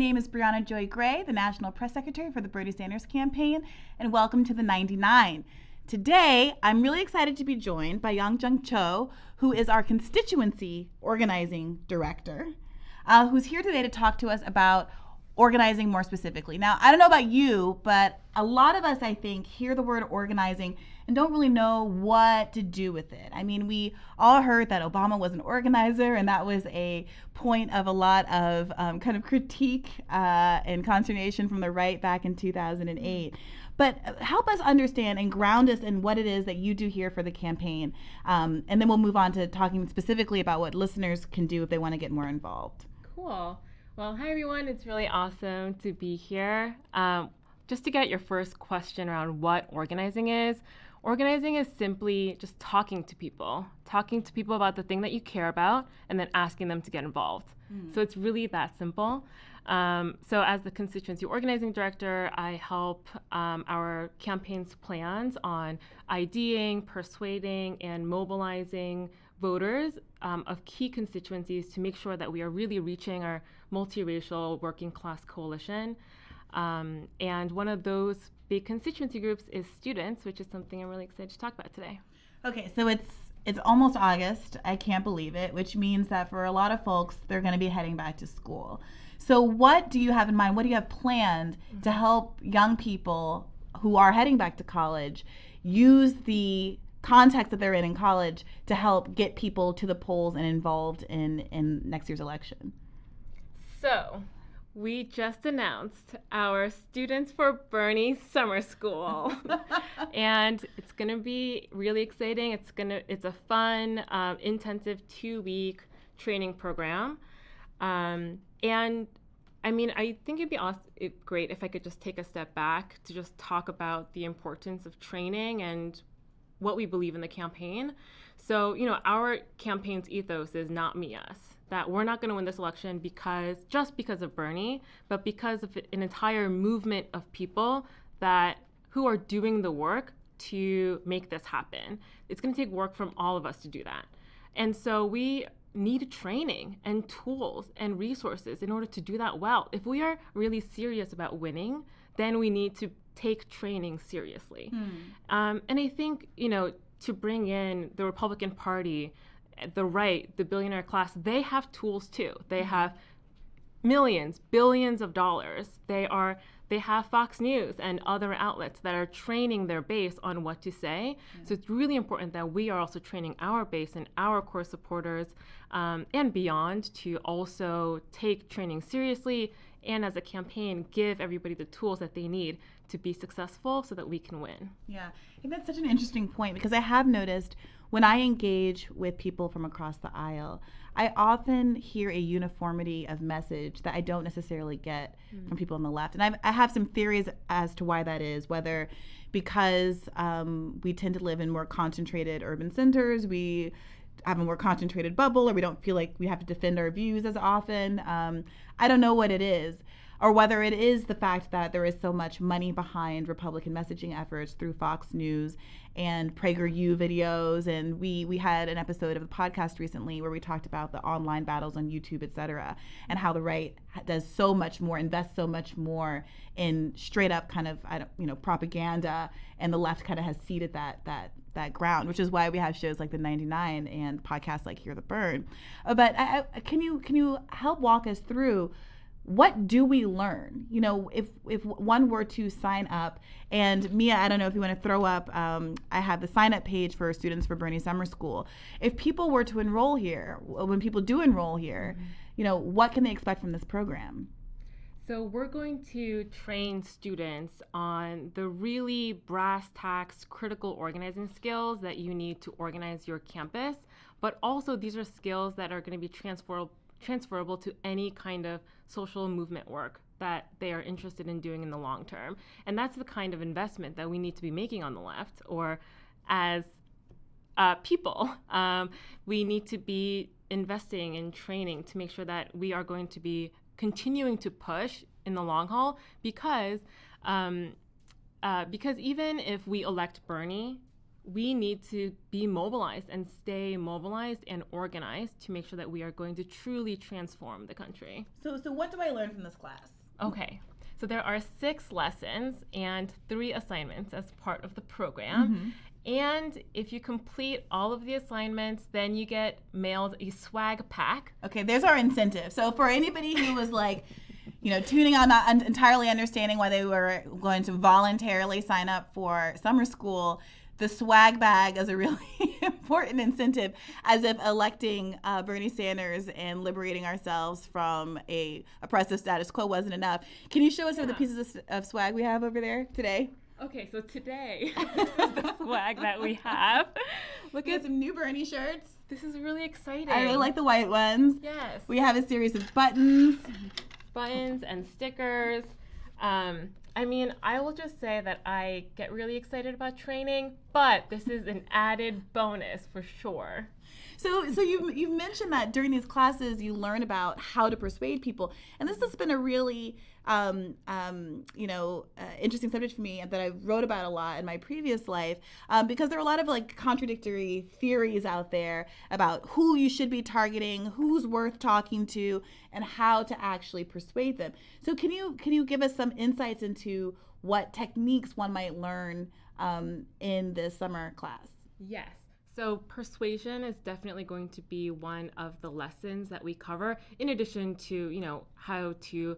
name is Briahna Joy Gray, the National Press Secretary for the Bernie Sanders campaign, and welcome to the 99. Today, I'm really excited to be joined by Yong Jung Cho, who is our constituency organizing director, who's here today to talk to us about organizing more specifically. Now, I don't know about you, but a lot of us, I think, hear the word organizing and don't really know what to do with it. I mean, we all heard that Obama was an organizer, and that was a point of a lot of kind of critique and consternation from the right back in 2008. But help us understand and ground us in what it is that you do here for the campaign. And then we'll move on to talking specifically about what listeners can do if they want to get more involved. Cool. Well, hi everyone. It's really awesome to be here. Just to get your first question around what organizing is simply just talking to people about the thing that you care about and then asking them to get involved. So it's really that simple. So as the constituency organizing director, I help our campaign's plans on IDing, persuading, and mobilizing voters of key constituencies to make sure that we are really reaching our multiracial working class coalition. And one of those big constituency groups is students, which is something I'm really excited to talk about today. Okay, so it's almost August. I can't believe it, which means that for a lot of folks, they're going to be heading back to school. So what do you have in mind? What do you have planned to help young people who are heading back to college use the context that they're in college to help get people to the polls and involved in next year's election? So we just announced our Students for Bernie Summer School, and it's going to be really exciting. It's a fun, intensive 2-week training program, and I mean, I think it'd be great if I could just take a step back to just talk about the importance of training and what we believe in the campaign. So, our campaign's ethos is not me, us. That we're not going to win this election just because of Bernie, but because of an entire movement of people who are doing the work to make this happen. It's going to take work from all of us to do that. And so we need training and tools and resources in order to do that well. If we are really serious about winning, then we need to take training seriously. And I think, to bring in the Republican Party, the right, the billionaire class, they have tools too. They have millions, billions of dollars. They have Fox News and other outlets that are training their base on what to say. So it's really important that we are also training our base and our core supporters and beyond to also take training seriously, and as a campaign, give everybody the tools that they need to be successful so that we can win. Yeah, I think that's such an interesting point, because I have noticed when I engage with people from across the aisle, I often hear a uniformity of message that I don't necessarily get from people on the left. And I have some theories as to why that is, whether because we tend to live in more concentrated urban centers, we have a more concentrated bubble, or we don't feel like we have to defend our views as often. I don't know what it is, or whether it is the fact that there is so much money behind Republican messaging efforts through Fox News and PragerU videos. And we had an episode of the podcast recently where we talked about the online battles on YouTube, et cetera, and how the right does so much more, invests so much more in straight up kind of propaganda, and the left kind of has ceded that ground, which is why we have shows like the 99 and podcasts like Hear the Burn. But can you help walk us through, what do we learn? If one were to sign up, and Mia, I don't know if you want to throw up, I have the sign up page for Students for Bernie Summer School. If people were to enroll here, when people do enroll here, what can they expect from this program? So we're going to train students on the really brass tacks critical organizing skills that you need to organize your campus, but also these are skills that are going to be transferable to any kind of social movement work that they are interested in doing in the long term. And that's the kind of investment that we need to be making on the left, or as people. We need to be investing in training to make sure that we are going to be continuing to push in the long haul, because even if we elect Bernie, we need to be mobilized and stay mobilized and organized to make sure that we are going to truly transform the country. So what do I learn from this class? Okay. So there are 6 lessons and 3 assignments as part of the program. And if you complete all of the assignments, then you get mailed a swag pack. Okay, there's our incentive. So for anybody who was like, tuning out, not entirely understanding why they were going to voluntarily sign up for summer school, the swag bag is a really important incentive, as if electing Bernie Sanders and liberating ourselves from a oppressive status quo wasn't enough. Can you show us some of the pieces of swag we have over there today? Okay, so today, this is the swag that we have. Look at some new Bernie shirts. This is really exciting. I really like the white ones. Yes. We have a series of buttons. Buttons and stickers. I will just say that I get really excited about training, but this is an added bonus for sure. So you've mentioned that during these classes you learn about how to persuade people, and this has been a really interesting subject for me that I wrote about a lot in my previous life, because there are a lot of like contradictory theories out there about who you should be targeting, who's worth talking to, and how to actually persuade them. So can you give us some insights into what techniques one might learn in this summer class? Yes. So persuasion is definitely going to be one of the lessons that we cover, in addition to, how to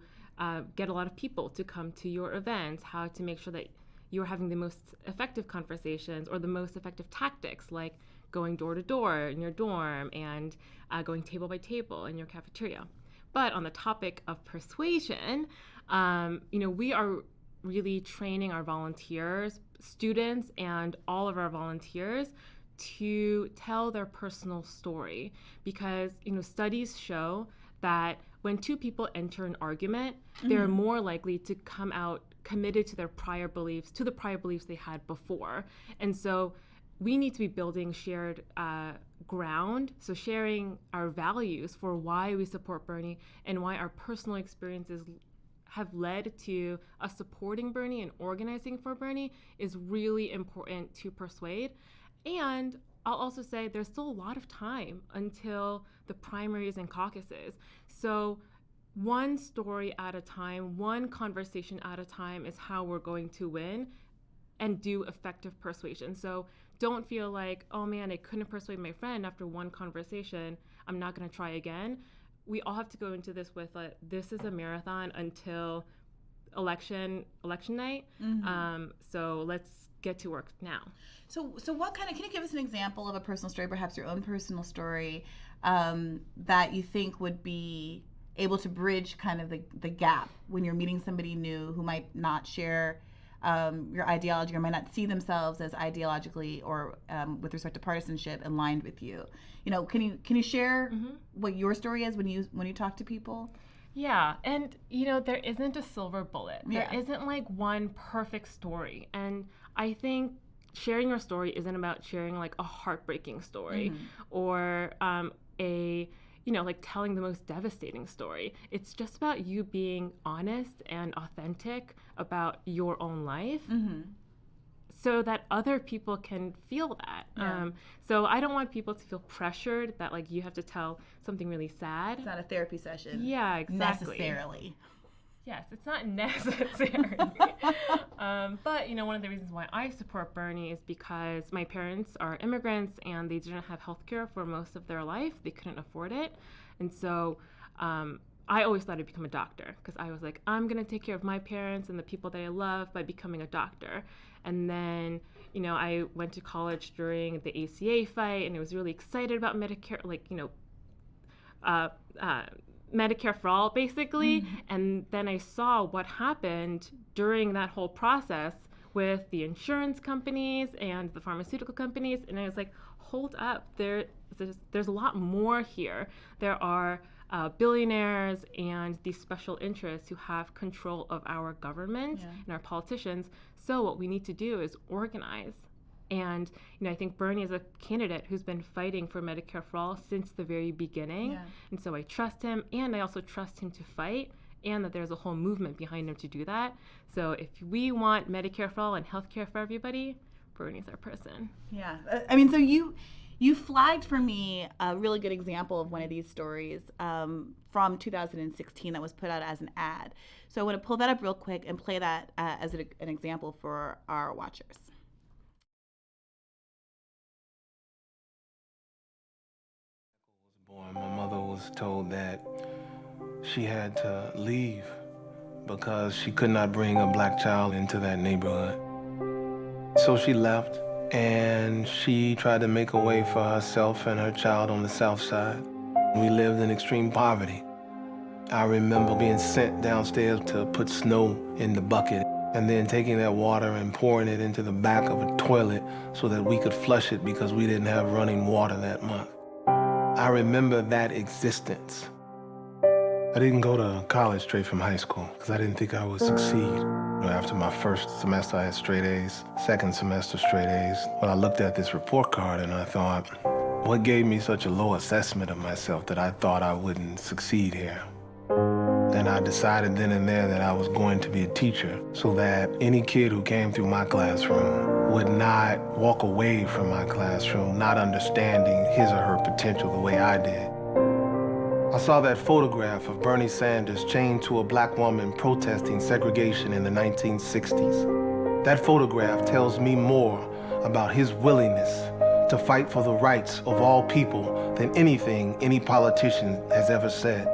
get a lot of people to come to your events, how to make sure that you're having the most effective conversations or the most effective tactics, like going door to door in your dorm and going table by table in your cafeteria. But on the topic of persuasion, we are really training our volunteers, students, and all of our volunteers to tell their personal story, because studies show that when 2 people enter an argument, they're more likely to come out committed to the prior beliefs they had before. And so we need to be building shared ground, so sharing our values for why we support Bernie and why our personal experiences have led to us supporting Bernie and organizing for Bernie is really important to persuade. And I'll also say there's still a lot of time until the primaries and caucuses. So one story at a time, one conversation at a time is how we're going to win and do effective persuasion. So don't feel like, oh man, I couldn't persuade my friend after one conversation, I'm not going to try again. We all have to go into this with this is a marathon until election night. So let's get to work now. So what can you give us an example of a personal story, perhaps your own personal story, that you think would be able to bridge kind of the gap when you're meeting somebody new who might not share your ideology or might not see themselves as ideologically or with respect to partisanship aligned with you? Can you share what your story is when you talk to people? Yeah, and there isn't a silver bullet. There isn't like one perfect story, and I think sharing your story isn't about sharing like a heartbreaking story or like telling the most devastating story. It's just about you being honest and authentic about your own life. So that other people can feel that. So I don't want people to feel pressured that like you have to tell something really sad. It's not a therapy session. Yeah, exactly. Necessarily. Yes, it's not necessary. But one of the reasons why I support Bernie is because my parents are immigrants and they didn't have health care for most of their life. They couldn't afford it. And so I always thought I'd become a doctor, because I was like, I'm going to take care of my parents and the people that I love by becoming a doctor. And then, I went to college during the ACA fight, and I was really excited about Medicare, Medicare for all, basically. And then I saw what happened during that whole process with the insurance companies and the pharmaceutical companies. And I was like, hold up, there's a lot more here. There are billionaires and these special interests who have control of our government and our politicians. So what we need to do is organize. And I think Bernie is a candidate who's been fighting for Medicare for all since the very beginning. And so I trust him, and I also trust him to fight, and that there's a whole movement behind him to do that. So if we want Medicare for all and healthcare for everybody, Bernie's our person. Yeah. So you flagged for me a really good example of one of these stories from 2016 that was put out as an ad. So I want to pull that up real quick and play that as an example for our watchers. My mother was told that she had to leave because she could not bring a black child into that neighborhood. So she left, and she tried to make a way for herself and her child on the south side. We lived in extreme poverty. I remember being sent downstairs to put snow in the bucket and then taking that water and pouring it into the back of a toilet so that we could flush it because we didn't have running water that month. I remember that existence. I didn't go to college straight from high school because I didn't think I would succeed. After my first semester, I had straight A's. Second semester, straight A's. But I looked at this report card and I thought, what gave me such a low assessment of myself that I thought I wouldn't succeed here? And I decided then and there that I was going to be a teacher so that any kid who came through my classroom would not walk away from my classroom not understanding his or her potential the way I did. I saw that photograph of Bernie Sanders chained to a black woman protesting segregation in the 1960s. That photograph tells me more about his willingness to fight for the rights of all people than anything any politician has ever said.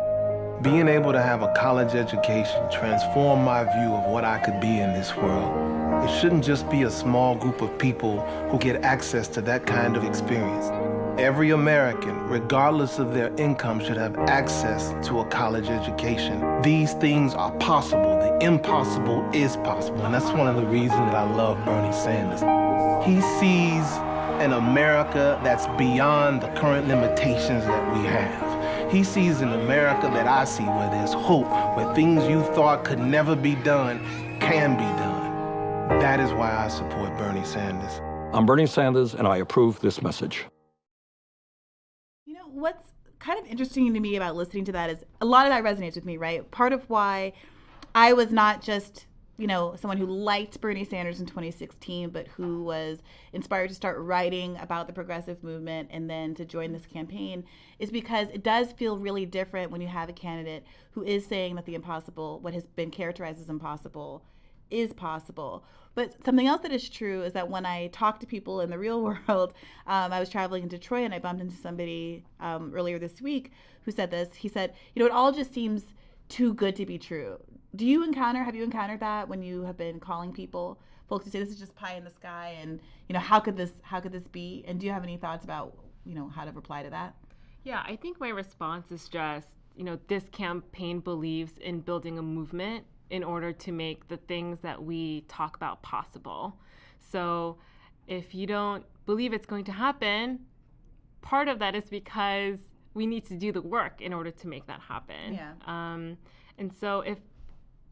Being able to have a college education transformed my view of what I could be in this world. It shouldn't just be a small group of people who get access to that kind of experience. Every American, regardless of their income, should have access to a college education. These things are possible. The impossible is possible. And that's one of the reasons that I love Bernie Sanders. He sees an America that's beyond the current limitations that we have. He sees an America that I see where there's hope, where things you thought could never be done can be done. That is why I support Bernie Sanders. I'm Bernie Sanders, and I approve this message. You know, what's kind of interesting to me about listening to that is a lot of that resonates with me, right? Part of why I was not just, someone who liked Bernie Sanders in 2016, but who was inspired to start writing about the progressive movement and then to join this campaign is because it does feel really different when you have a candidate who is saying that the impossible, what has been characterized as impossible, is possible. But something else that is true is that when I talk to people in the real world, I was traveling in Detroit and I bumped into somebody earlier this week who said this. He said, it all just seems too good to be true. Have you encountered that when you have been calling folks who say this is just pie in the sky and, how could this be? And do you have any thoughts about, how to reply to that? Yeah, I think my response is just, this campaign believes in building a movement in order to make the things that we talk about possible. So if you don't believe it's going to happen, part of that is because we need to do the work in order to make that happen. Yeah. And so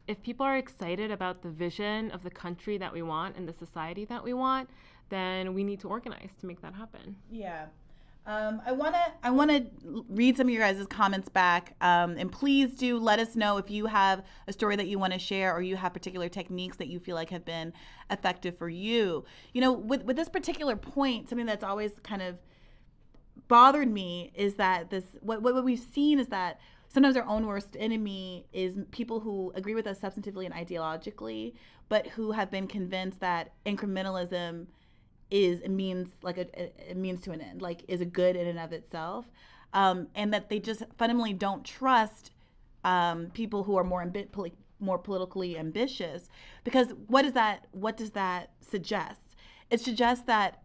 if people are excited about the vision of the country that we want and the society that we want, then we need to organize to make that happen. Yeah. I wanna read some of your guys' comments back, and please do let us know if you have a story that you want to share or you have particular techniques that you feel like have been effective for you. With this particular point, something that's always kind of bothered me is that what we've seen is that sometimes our own worst enemy is people who agree with us substantively and ideologically, but who have been convinced that incrementalism is a means to an end, is a good in and of itself, and that they just fundamentally don't trust people who are more politically ambitious, because what does that suggest? It suggests that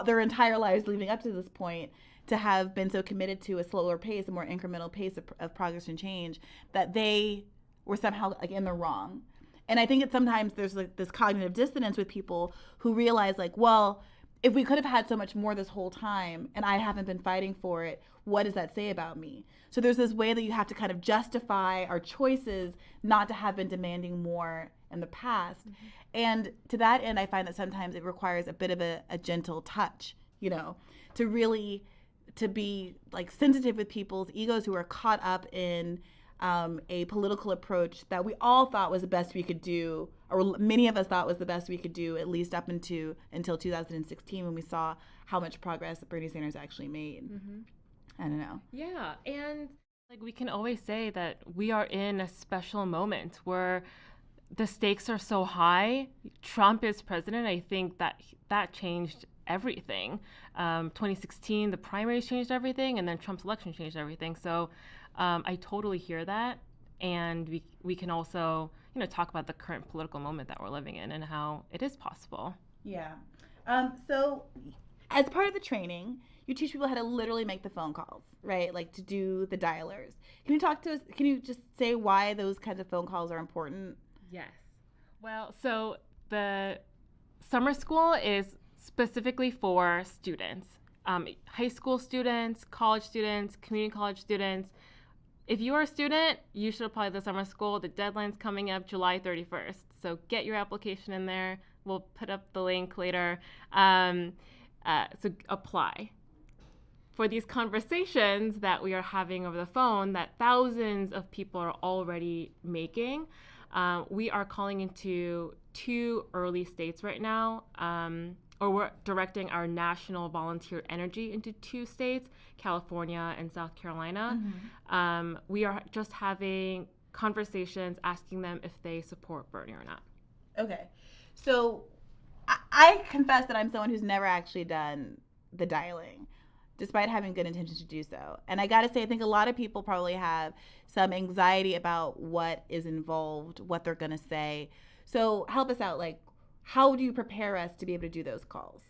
their entire lives leading up to this point to have been so committed to a slower pace, a more incremental pace of progress and change, that they were somehow in the wrong. And I think that sometimes there's this cognitive dissonance with people who realize well, if we could have had so much more this whole time and I haven't been fighting for it, what does that say about me? So there's this way that you have to kind of justify our choices not to have been demanding more in the past. Mm-hmm. And to that end, I find that sometimes it requires a bit of a gentle touch, to really to be sensitive with people's egos who are caught up in a political approach that we all thought was the best we could do, or many of us thought was the best we could do, at least up until 2016, when we saw how much progress Bernie Sanders actually made. Mm-hmm. I don't know. Yeah, and like we can always say that we are in a special moment where the stakes are so high. Trump is president. I think that changed everything. 2016, the primaries changed everything, and then Trump's election changed everything. So I totally hear that, and we can also talk about the current political moment that we're living in and how it is possible. Yeah. So as part of the training, you teach people how to literally make the phone calls, right? Like to do the dialers. Can you talk to us? Can you just say why those kinds of phone calls are important? Yes. Well, so the summer school is specifically for students, high school students, college students, community college students. If you are a student, you should apply to the summer school. The deadline's coming up July 31st. So get your application in there. We'll put up the link later. So apply. For these conversations that we are having over the phone that thousands of people are already making, we are calling into 2 early states right now, or we're directing our national volunteer energy into 2 states, California and South Carolina. Mm-hmm. We are just having conversations asking them if they support Bernie or not. Okay. So I confess that I'm someone who's never actually done the dialing, despite having good intentions to do so. And I gotta say, I think a lot of people probably have some anxiety about what is involved, what they're gonna say. So help us out, like, how do you prepare us to be able to do those calls?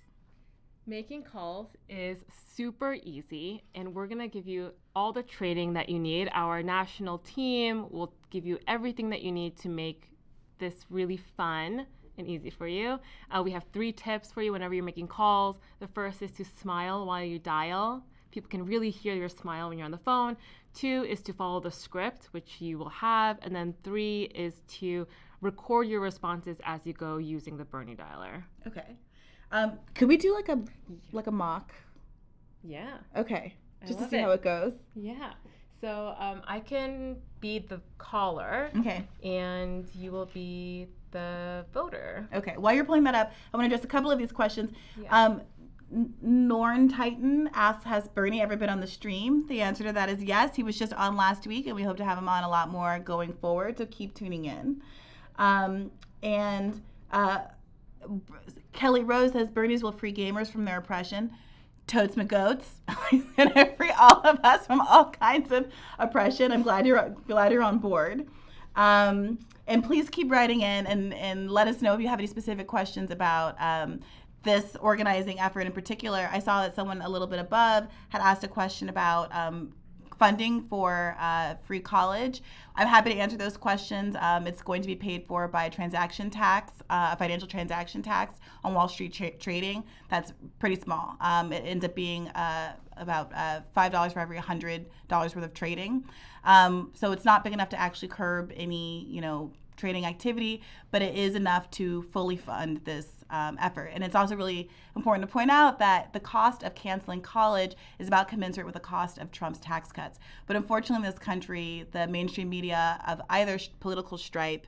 Making calls is super easy, and we're gonna give you all the training that you need. Our national team will give you everything that you need to make this really fun and easy for you. We have 3 tips for you whenever you're making calls. The first is to smile while you dial. People can really hear your smile when you're on the phone. 2 is to follow the script, which you will have. And then 3 is to record your responses as you go using the Bernie dialer. Okay. Could we do like a mock? Yeah. Okay. Just to see it. how it goes. Yeah. So I can be the caller. Okay. And you will be the voter. Okay. While you're pulling that up, I want to address a couple of these questions. Yeah. Norn Titan asks, has Bernie ever been on the stream? The answer to that is yes. He was just on last week, and we hope to have him on a lot more going forward, so keep tuning in. Kelly Rose says, Bernie's will free gamers from their oppression. Totes my goats, and free all of us from all kinds of oppression. I'm glad you're on board. And please keep writing in and let us know if you have any specific questions about this organizing effort in particular. I saw that someone a little bit above had asked a question about funding for free college. I'm happy to answer those questions. It's going to be paid for by a transaction tax, a financial transaction tax on Wall Street trading. That's pretty small. It ends up being about $5 for every $100 worth of trading. So it's not big enough to actually curb any, trading activity, but it is enough to fully fund this effort. And it's also really important to point out that the cost of canceling college is about commensurate with the cost of Trump's tax cuts. But unfortunately in this country, the mainstream media of either political stripe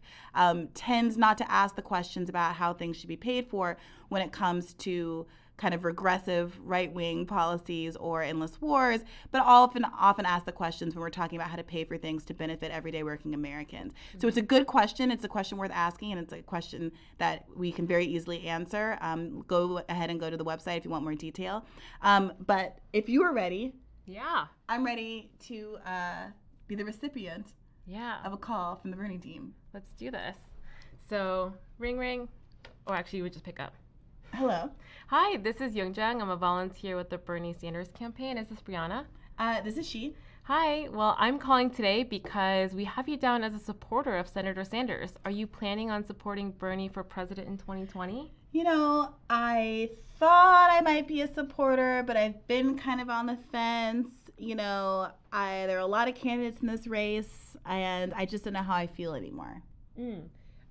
tends not to ask the questions about how things should be paid for when it comes to kind of regressive right-wing policies or endless wars, but often ask the questions when we're talking about how to pay for things to benefit everyday working Americans. Mm-hmm. So it's a good question. It's a question worth asking, and it's a question that we can very easily answer. Go ahead and go to the website if you want more detail. But if you are ready, yeah, I'm ready to be the recipient of a call from the Bernie team. Let's do this. So ring, ring, or actually you would just pick up. Hello. Hi, this is Yong Jung. I'm a volunteer with the Bernie Sanders campaign. Is this Briahna? This is she. Hi. Well, I'm calling today because we have you down as a supporter of Senator Sanders. Are you planning on supporting Bernie for president in 2020? I thought I might be a supporter, but I've been kind of on the fence. There are a lot of candidates in this race, and I just don't know how I feel anymore.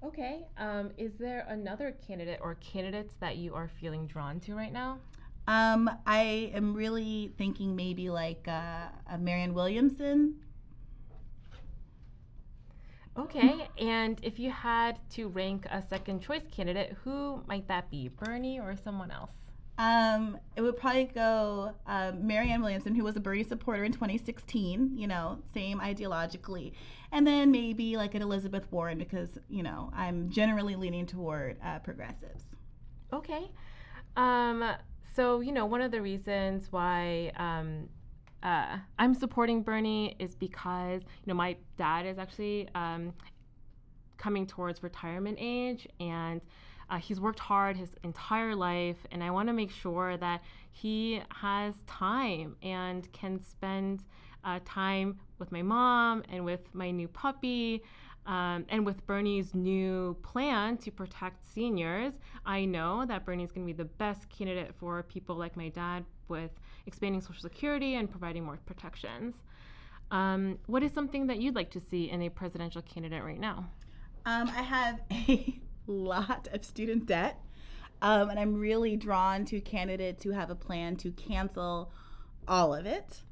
Okay. Is there another candidate or candidates that you are feeling drawn to right now? I am really thinking maybe like a Marianne Williamson. Okay, and if you had to rank a second choice candidate, who might that be? Bernie or someone else? It would probably go Marianne Williamson, who was a Bernie supporter in 2016, same ideologically. And then maybe like an Elizabeth Warren because, I'm generally leaning toward progressives. Okay. So, one of the reasons why I'm supporting Bernie is because, my dad is actually coming towards retirement age, and he's worked hard his entire life, and I want to make sure that he has time and can spend time with my mom and with my new puppy. And with Bernie's new plan to protect seniors, I know that Bernie's going to be the best candidate for people like my dad with expanding Social Security and providing more protections. What is something that you'd like to see in a presidential candidate right now? I have a lot of student debt, and I'm really drawn to candidates who have a plan to cancel all of it.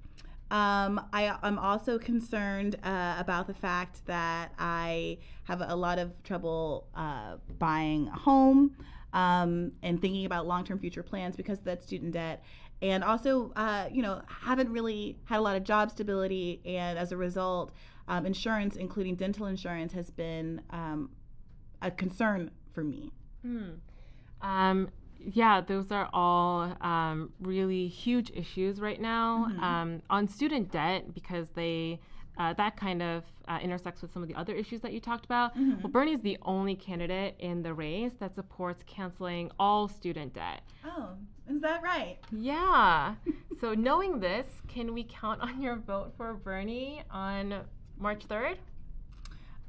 I'm also concerned about the fact that I have a lot of trouble buying a home and thinking about long-term future plans because of that student debt. And also, haven't really had a lot of job stability. And as a result, insurance, including dental insurance, has been a concern for me. Yeah, those are all really huge issues right now. On student debt, because they that kind of intersects with some of the other issues that you talked about. Well, Bernie's the only candidate in the race that supports canceling all student debt. Oh, is that right? Yeah. So knowing this, can we count on your vote for Bernie on March 3rd?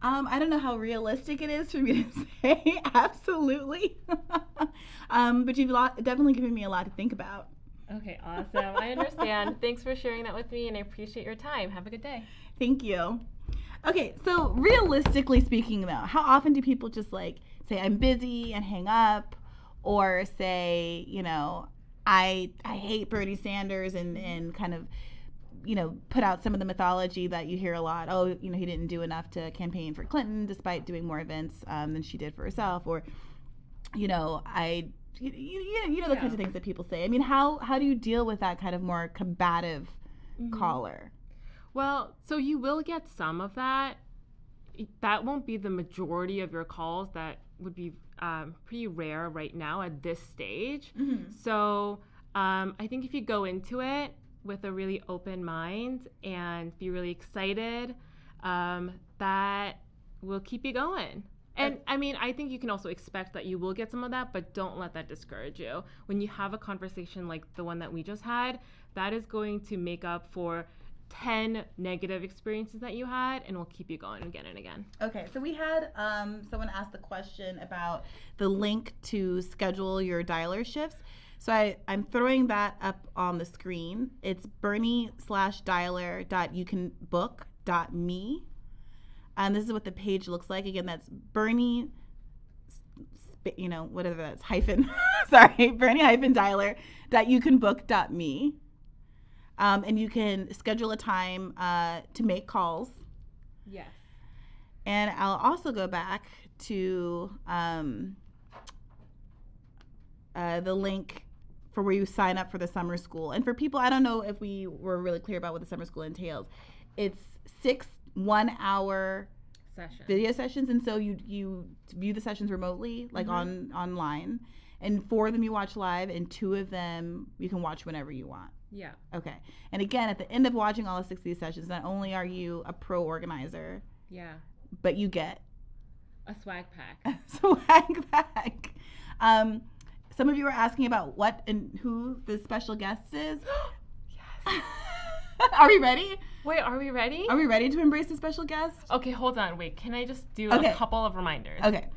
I don't know how realistic it is for me to say absolutely, but you've definitely given me a lot to think about. Okay, awesome. I understand. Thanks for sharing that with me, and I appreciate your time. Have a good day. Thank you. Okay, so realistically speaking, though, how often do people just say I'm busy and hang up, or say, I hate Bernie Sanders and kind of put out some of the mythology that you hear a lot. Oh, he didn't do enough to campaign for Clinton despite doing more events than she did for herself, or the kinds of things that people say. I mean, how do you deal with that kind of more combative caller? Well, so you will get some of that. That won't be the majority of your calls. That would be pretty rare right now at this stage. So I think if you go into it with a really open mind and be really excited, that will keep you going. And I mean, I think you can also expect that you will get some of that, but don't let that discourage you. When you have a conversation like the one that we just had, that is going to make up for 10 negative experiences that you had, and will keep you going again and again. Okay, so we had someone ask the question about the link to schedule your dialer shifts. So I'm throwing that up on the screen. It's bernie/dialer.youcanbook.me. And this is what the page looks like. Again, that's Bernie, whatever that's, bernie-dialer.youcanbook.me. And you can schedule a time to make calls. Yes. And I'll also go back to the link for where you sign up for the summer school. And for people, I don't know if we were really clear about what the summer school entails. It's 6 1-hour video sessions, and so you view the sessions remotely, online, and 4 of them you watch live, and 2 of them you can watch whenever you want. Yeah. Okay. And again, at the end of watching all 6 of these sessions, not only are you a pro organizer, but you get a swag pack. Some of you were asking about what and who the special guest is. Yes. Are we ready? Wait, are we ready? Are we ready to embrace a special guest? Okay, hold on. Wait, can I just do a couple of reminders? Okay.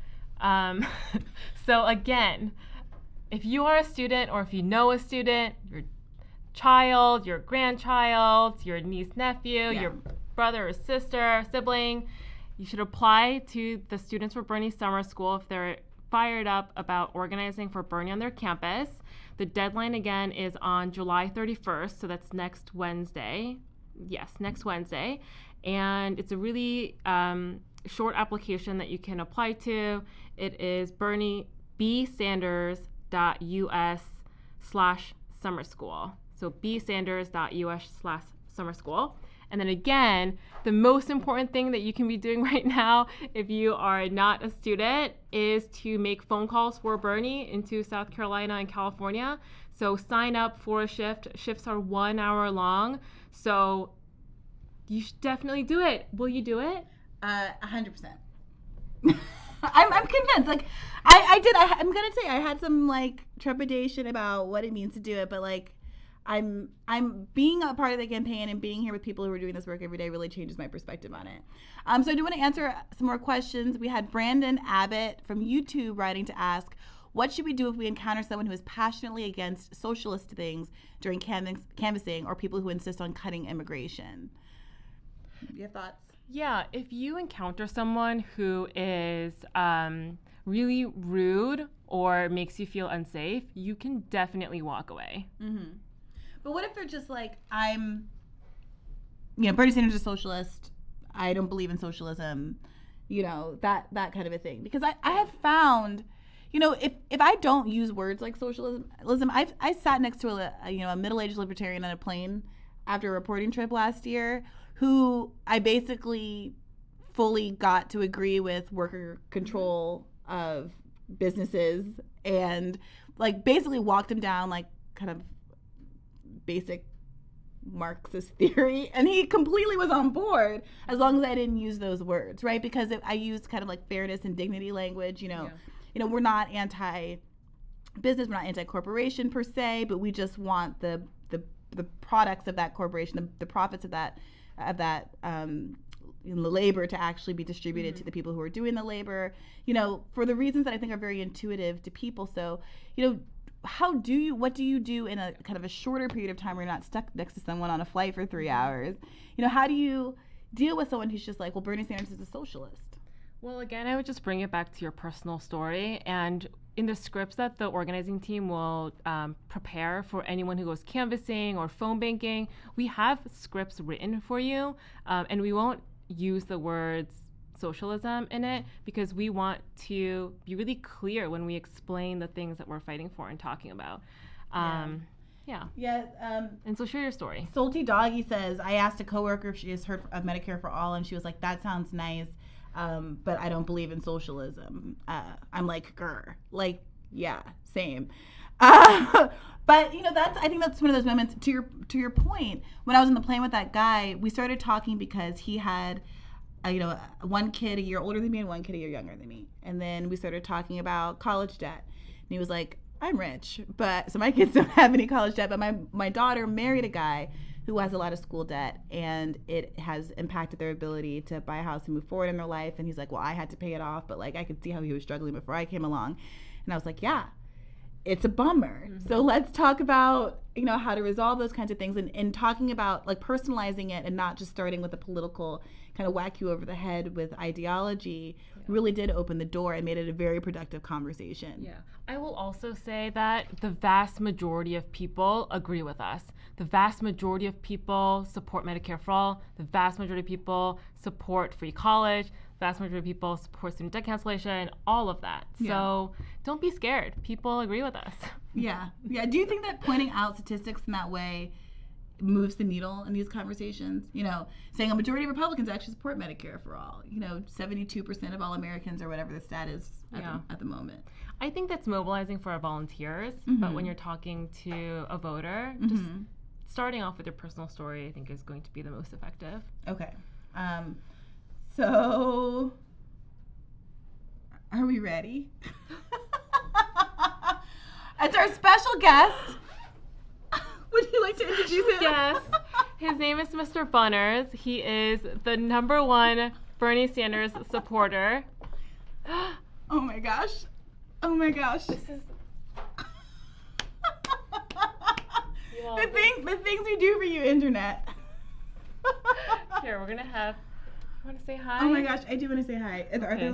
So again, if you are a student or if you know a student, your child, your grandchild, your niece, nephew, your brother or sister, sibling, you should apply to the Students for Bernie Summer School if they're fired up about organizing for Bernie on their campus. The deadline again is on July 31st, so that's next Wednesday. Yes, next Wednesday. And it's a really short application that you can apply to. It is bsanders.us/summer school. So bsanders.us/summer school. And then again, the most important thing that you can be doing right now, if you are not a student, is to make phone calls for Bernie into South Carolina and California. So sign up for a shift. Shifts are 1 hour long. So you should definitely do it. Will you do it? 100%. I'm convinced. Like, I'm gonna say I had some like trepidation about what it means to do it, but like, I'm being a part of the campaign and being here with people who are doing this work every day really changes my perspective on it. So I do want to answer some more questions. We had Brandon Abbott from YouTube writing to ask, what should we do if we encounter someone who is passionately against socialist things during canvassing, or people who insist on cutting immigration? Do you have thoughts? Yeah, if you encounter someone who is really rude or makes you feel unsafe, you can definitely walk away. Mm-hmm. But what if they're just like, Bernie Sanders is a socialist, I don't believe in socialism, that kind of a thing. Because I have found, if I don't use words like socialism, I sat next to a middle-aged libertarian on a plane after a reporting trip last year, who I basically fully got to agree with worker control of businesses, and like basically walked him down like kind of basic Marxist theory, and he completely was on board as long as I didn't use those words, right? Because I used kind of like fairness and dignity language. We're not anti-business, we're not anti-corporation per se, but we just want the products of that corporation, the profits of that the labor to actually be distributed to the people who are doing the labor, for the reasons that I think are very intuitive to people. So, what do you do in a kind of a shorter period of time where you're not stuck next to someone on a flight for 3 hours? How do you deal with someone who's just like, well, Bernie Sanders is a socialist? Well, again, I would just bring it back to your personal story. And in the scripts that the organizing team will prepare for anyone who goes canvassing or phone banking, we have scripts written for you, and we won't use the words socialism in it, because we want to be really clear when we explain the things that we're fighting for and talking about. And so share your story. Salty Doggy says, I asked a coworker if she has heard of Medicare for All, and she was like, that sounds nice, but I don't believe in socialism. I'm like, grr. Like, yeah, same. But I think that's one of those moments. To your point, when I was on the plane with that guy, we started talking because he had one kid a year older than me and one kid a year younger than me. And then we started talking about college debt. And he was like, I'm rich, so my kids don't have any college debt, but my daughter married a guy who has a lot of school debt, and it has impacted their ability to buy a house and move forward in their life. And he's like, well, I had to pay it off, but like I could see how he was struggling before I came along. And I was like, yeah, it's a bummer. Mm-hmm. So let's talk about, how to resolve those kinds of things, and talking about like personalizing it and not just starting with a political kind of whack you over the head with ideology. Really did open the door and made it a very productive conversation. Yeah. I will also say that the vast majority of people agree with us. The vast majority of people support Medicare for All. The vast majority of people support free college. The vast majority of people support student debt cancellation, all of that. Yeah. So don't be scared. People agree with us. Yeah. Do you think that pointing out statistics in that way moves the needle in these conversations? Saying a majority of Republicans actually support Medicare for All. 72% of all Americans, or whatever the stat is at the moment. I think that's mobilizing for our volunteers, but when you're talking to a voter, just starting off with your personal story, I think, is going to be the most effective. Okay. So, are we ready? It's our special guest. Would you like to introduce him? Yes. His name is Mr. Bunners. He is the ¡1 Bernie Sanders supporter. Oh my gosh. This is the things we do for you, internet. Here, we're gonna have. Want to say hi? Oh my gosh, I do want to say hi. Are there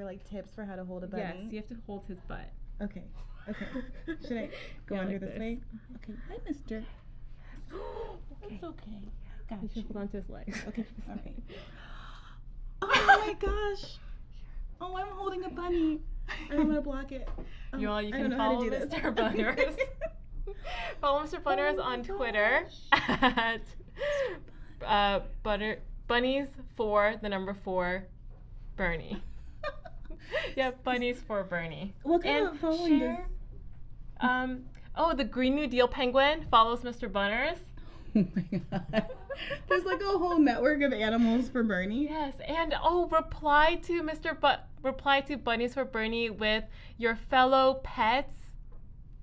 like tips for how to hold a bunny? Yes, you have to hold his butt. Okay. Should I go under this way? Okay. Hi, mister. Okay. It's okay. You should hold on to his legs. Okay. my gosh. Oh, I'm holding a bunny. I don't want to block it. You can follow Mr. Bunners. Follow Mr. Bunners on Twitter at bunnies for the number 4 Bernie. Yeah, bunnies for Bernie. What kind of following share, the Green New Deal penguin follows Mr. Bunners. Oh my god. There's like a whole network of animals for Bernie. Yes, and reply to Bunnies for Bernie with your fellow pets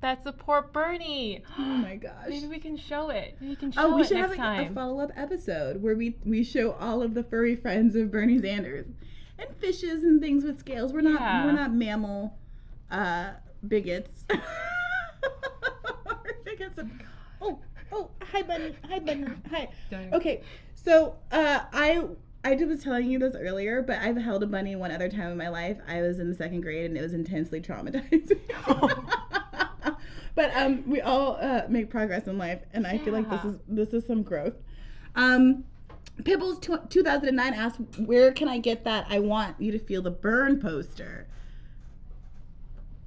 that support Bernie. Oh my gosh. Maybe we can show it. Maybe we can show we it should next have time. a follow-up episode where we show all of the furry friends of Bernie Sanders and fishes and things with scales. We're not mammal bigots. We're bigots of, hi bunny, hi. Okay, so I was telling you this earlier, but I've held a bunny one other time in my life. I was in the 2nd grade and it was intensely traumatizing. But we all make progress in life, and I feel like this is some growth. Pibbles 2009 asked, where can I get that I Want You to Feel the Burn poster?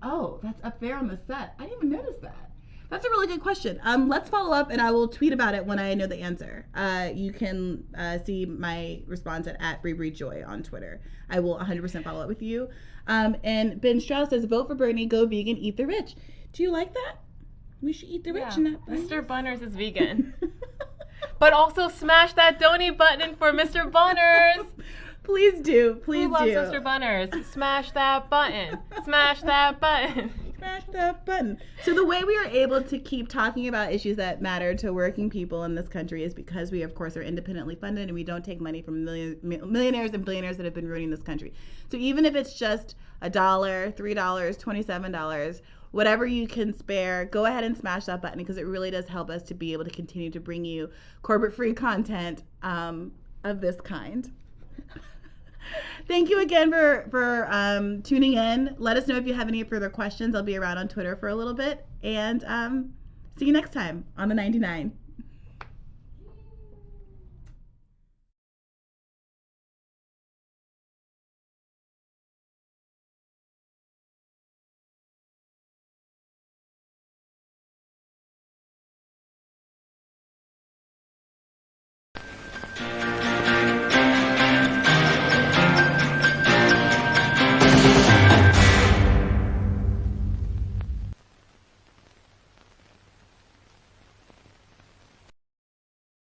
Oh, that's up there on the set. I didn't even notice that. That's a really good question. Let's follow up, and I will tweet about it when I know the answer. You can see my response at BreeBreeJoy on Twitter. I will 100% follow up with you. And Ben Strauss says, vote for Bernie, go vegan, eat the rich. Do you like that? We should eat the rich in that. Mr. Bunners is vegan. But also smash that donate button for Mr. Bunners. Please do. Please Who loves do. Mr. Bunners? Smash that button. Smash that button. Smash that button. So the way we are able to keep talking about issues that matter to working people in this country is because we, of course, are independently funded and we don't take money from millionaires and billionaires that have been ruining this country. So even if it's just $1, $3, $27, whatever you can spare, go ahead and smash that button because it really does help us to be able to continue to bring you corporate-free content of this kind. Thank you again for tuning in. Let us know if you have any further questions. I'll be around on Twitter for a little bit. And see you next time on the 99.